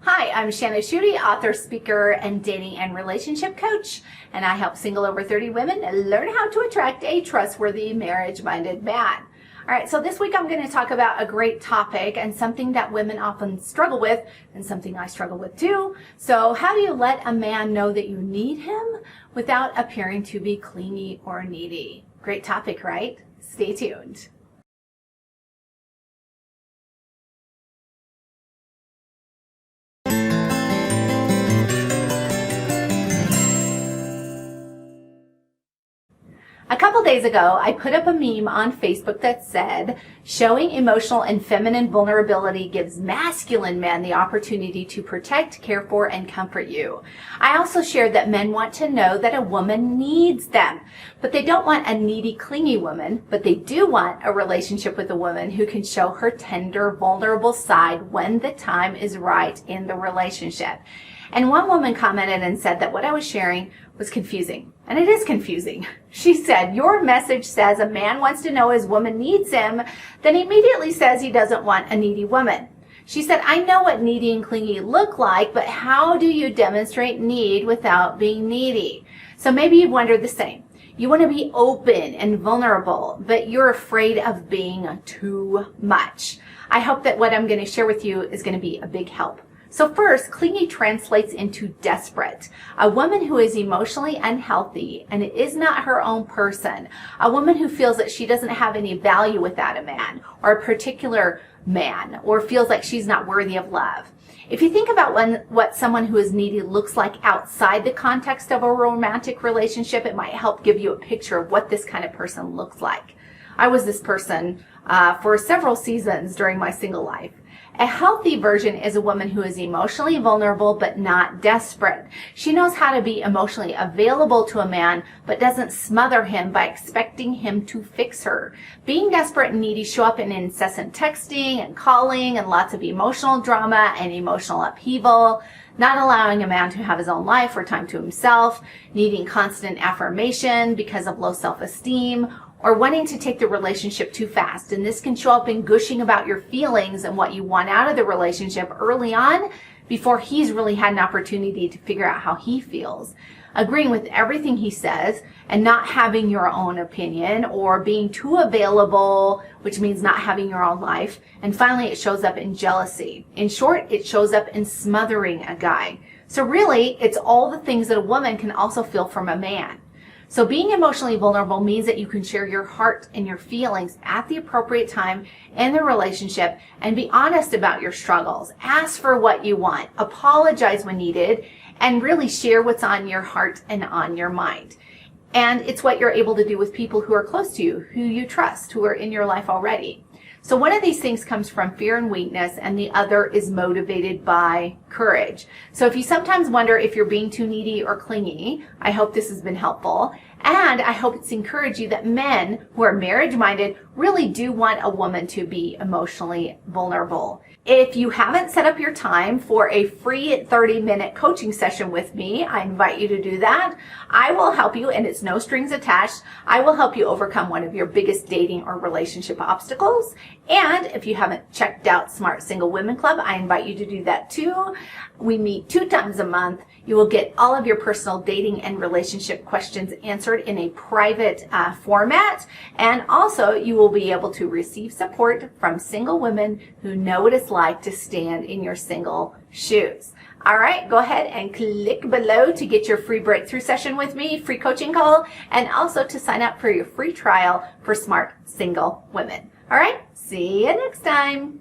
Hi, I'm Shana Schutte, author, speaker, and dating and relationship coach, and I help single over 30 women learn how to attract a trustworthy, marriage-minded man. All right, so this week I'm going to talk about a great topic and something that women often struggle with and something I struggle with too. So how do you let a man know that you need him without appearing to be clingy or needy? Great topic, right? Stay tuned. A couple days ago, I put up a meme on Facebook that said, showing emotional and feminine vulnerability gives masculine men the opportunity to protect, care for, and comfort you. I also shared that men want to know that a woman needs them, but they don't want a needy, clingy woman, but they do want a relationship with a woman who can show her tender, vulnerable side when the time is right in the relationship. And one woman commented and said that what I was sharing was confusing. And it is confusing. She said, your message says a man wants to know his woman needs him, then immediately says he doesn't want a needy woman. She said, I know what needy and clingy look like, but how do you demonstrate need without being needy? So maybe you've wondered the same. You want to be open and vulnerable, but you're afraid of being too much. I hope that what I'm going to share with you is going to be a big help. So first, clingy translates into desperate. A woman who is emotionally unhealthy and is not her own person. A woman who feels that she doesn't have any value without a man or a particular man, or feels like she's not worthy of love. If you think about what someone who is needy looks like outside the context of a romantic relationship, it might help give you a picture of what this kind of person looks like. I was this person for several seasons during my single life. A healthy version is a woman who is emotionally vulnerable but not desperate. She knows how to be emotionally available to a man but doesn't smother him by expecting him to fix her. Being desperate and needy show up in incessant texting and calling and lots of emotional drama and emotional upheaval, not allowing a man to have his own life or time to himself, needing constant affirmation because of low self-esteem, or wanting to take the relationship too fast. And this can show up in gushing about your feelings and what you want out of the relationship early on before he's really had an opportunity to figure out how he feels. Agreeing with everything he says and not having your own opinion, or being too available, which means not having your own life. And finally, it shows up in jealousy. In short, it shows up in smothering a guy. So really, it's all the things that a woman can also feel from a man. So being emotionally vulnerable means that you can share your heart and your feelings at the appropriate time in the relationship and be honest about your struggles. Ask for what you want, apologize when needed, and really share what's on your heart and on your mind. And it's what you're able to do with people who are close to you, who you trust, who are in your life already. So one of these things comes from fear and weakness, and the other is motivated by courage. So if you sometimes wonder if you're being too needy or clingy, I hope this has been helpful. And I hope it's encouraged you that men who are marriage-minded really do want a woman to be emotionally vulnerable. If you haven't set up your time for a free 30-minute coaching session with me, I invite you to do that. I will help you, and it's no strings attached. I will help you overcome one of your biggest dating or relationship obstacles. And if you haven't checked out Smart Single Women Club, I invite you to do that too. We meet 2 times a month. You will get all of your personal dating and relationship questions answered in a private format. And also, you will be able to receive support from single women who know what it's like to stand in your single shoes. All right, go ahead and click below to get your free breakthrough session with me, free coaching call, and also to sign up for your free trial for Smart Single Women. All right, see you next time.